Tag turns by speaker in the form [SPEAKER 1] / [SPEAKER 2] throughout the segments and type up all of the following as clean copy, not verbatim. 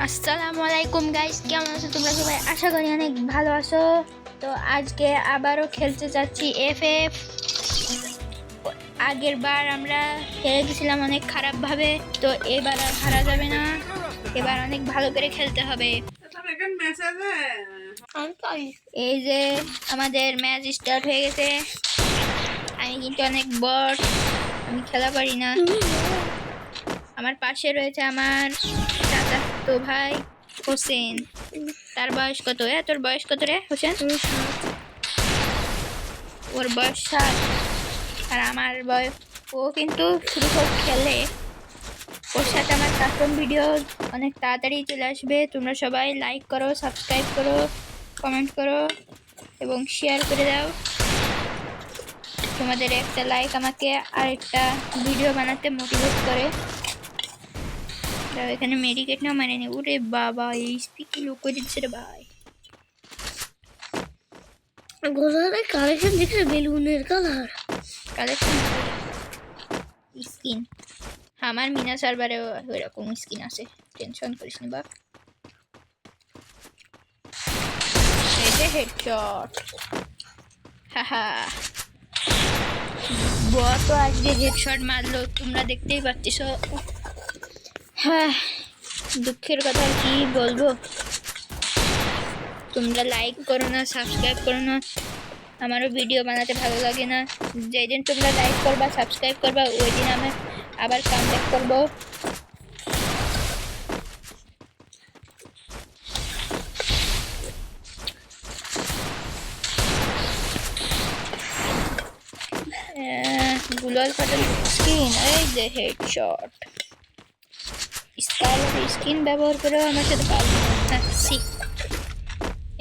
[SPEAKER 1] আসসালামু আলাইকুম গাইস, কেমন আছো তোমরা সবাই? আশা করি অনেক ভালো আছো। তো আজকে আবারও খেলতে যাচ্ছি এফএফ। আগের বার আমরা হেরে গেছিলাম অনেক খারাপভাবে, তো এবার আর হারা যাবে না। এবার অনেক ভালো করে খেলতে হবে। এই যে আমাদের ম্যাচ স্টার্ট হয়ে গেছে। আমি কিন্তু অনেক বট, আমি খেলা পারি না। আমার পাশে রয়েছে আমার চাচাতো ভাই হোসেন। তার বয়স কত? তোর বয়স কত রে হোসেন? ওর বয়স 7। আর আমার বয়স, ও কিন্তু শুরু করে খেলে। ওর সাথে আমার কার্টুন ভিডিও অনেক তাড়াতাড়ি চলে আসবে। তোমরা সবাই লাইক করো, সাবস্ক্রাইব করো, কমেন্ট করো এবং শেয়ার করে দাও। তোমাদের একটা লাইক আমাকে আরেকটা ভিডিও বানাতে মোটিভেট করে। এখানে মেডিকেট না মানে নি। ওরে বাবা, এই স্পিকি লোক করে দিচ্ছে রে ভাই।
[SPEAKER 2] গোলারে কালেকশন দেখে বেলুনের কালার
[SPEAKER 1] কালেকশন স্কিন আমার মিনা সার্ভারে ওইরকম স্কিন আছে, টেনশন করিস নি বাপ। এই যে হেডশট, হাহা বট তো আজকে হেডশট মারলো, তোমরা দেখতেই পাচ্ছ। হ্যাঁ, দুঃখের কথা কি বলবো। তোমরা লাইক করো না, সাবস্ক্রাইব করো না, আমারও ভিডিও বানাতে ভালো লাগে না। যেদিন তোমরা লাইক করবা, সাবস্ক্রাইব করবা, ওই দিন আমি আবার কামব্যাক করবো। গুলাল ফাটাল স্কিন, এই যে হেডশট। স্কাইলার স্কিন ব্যবহার করে আমার সাথে পারবো না।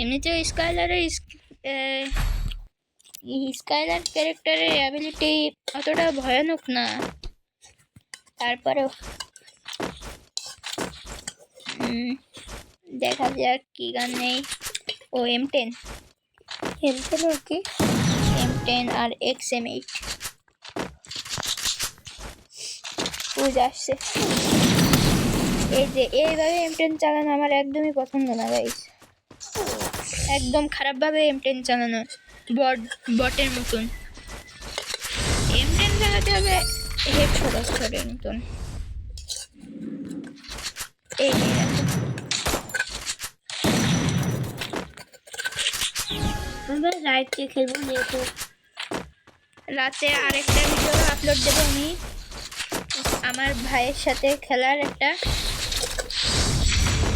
[SPEAKER 1] এমনিতেও স্কাইলার ক্যারেক্টারের অ্যাবিলিটি অতটা ভয়ানক না, তারপরেও দেখা যাক কি গান নেই। ও M10
[SPEAKER 2] কি
[SPEAKER 1] M10 আর XM8 আসছে। এই যে এইভাবে M10 চালানো আমার একদমই পছন্দ না গাইস, একদম খারাপভাবে M10 চালানো, বটের মতন। M10 চালাতে হবে হেডশট অস্ত্রের মতন। এই
[SPEAKER 2] আমরা রাইটে খেলবো নেটে।
[SPEAKER 1] রাতে আরেকটা ভিডিও আপলোড দেবো আমি আমার ভাইয়ের সাথে খেলার একটা।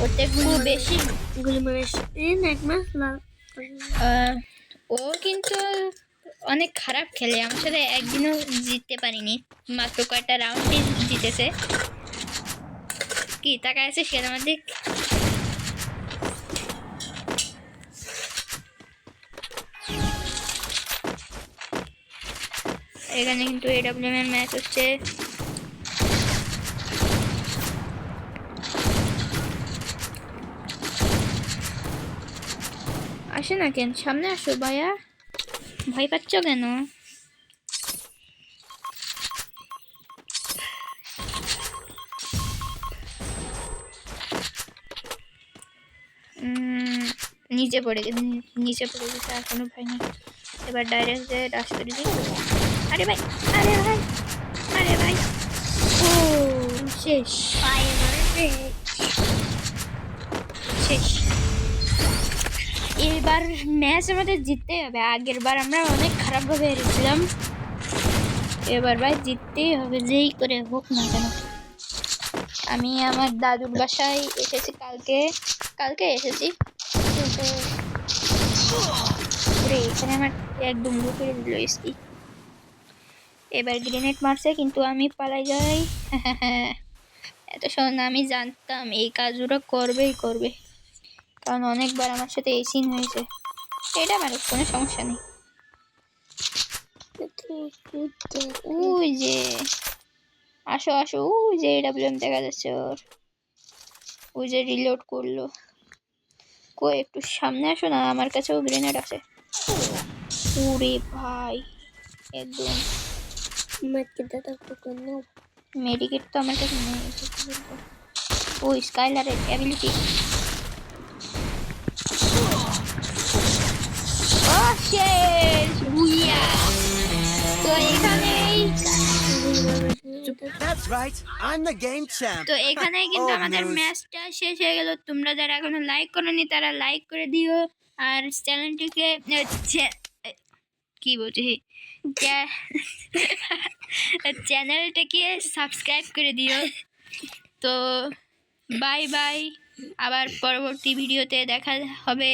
[SPEAKER 1] ওতে খুব বেশি
[SPEAKER 2] গুলি মারে এক মাস
[SPEAKER 1] ও কিন্তু অনেক খারাপ খেলে, আমার সাথে একদিনও জিততে পারিনি, মাত্র কয়েকটা রাউন্ডই জিতেছে। কি তাকায় আছে সে আমার দিক। এখানে কিন্তু AWM এর ম্যাচ হচ্ছে। আসে না কেন, সামনে আসো ভাইয়া, ভয় পাচ্ছ কেন? নিচে পড়ে গেছে, আর কোনো ভয় নেই। এবার ডাইরেক্ট যে ডাস করে দিই। আরে ভাই, আরে ভাই, আরে ভাই, ও শেষ, শেষ। এবার ম্যাচ আমাদের জিততেই হবে। আগের বার আমরা অনেক খারাপভাবে হেরেছিলাম, এবার ভাই জিততেই হবে, যেই করে হোক না কেন। আমি আমার দাদুর বাসায় এসেছি কালকে এসেছি। এখানে আমার একদম লুকিয়ে দিল স্কি। এবার গ্রেনেড মারছে কিন্তু আমি পালাই যাই। এত সময় আমি জানতাম এই কাজ ওরা করবে, কারণ অনেকবার আমার সাথে এই সিন হয়েছে। এটা আমার কোনো সমস্যা নেই। ওই যে আসো, ওই যে AWM দেখা যাচ্ছে ওর, ওই যে রিলোড করলো। কই একটু সামনে আসো না, আমার কাছেও গ্রেনেড আছে। ওরে ভাই, একদম মেডিকেট তো আমার কাছে নেই। ও স্কাইলারের অ্যাবিলিটি। ও শেষ বুইয়া। তো এখানেই
[SPEAKER 3] That's right. I'm the game champ.
[SPEAKER 1] তো এখানেই কিন্তু
[SPEAKER 3] Old
[SPEAKER 1] আমাদের
[SPEAKER 3] news.
[SPEAKER 1] ম্যাচটা শেষ হয়ে গেল। তোমরা যারা এখনো লাইক করোনি তারা লাইক করে দিও, আর চ্যানেলটিকে কি বলছি চ্যানেলটাকে সাবস্ক্রাইব করে দিও। তো বাই বাই, আবার পরবর্তী ভিডিওতে দেখা হবে।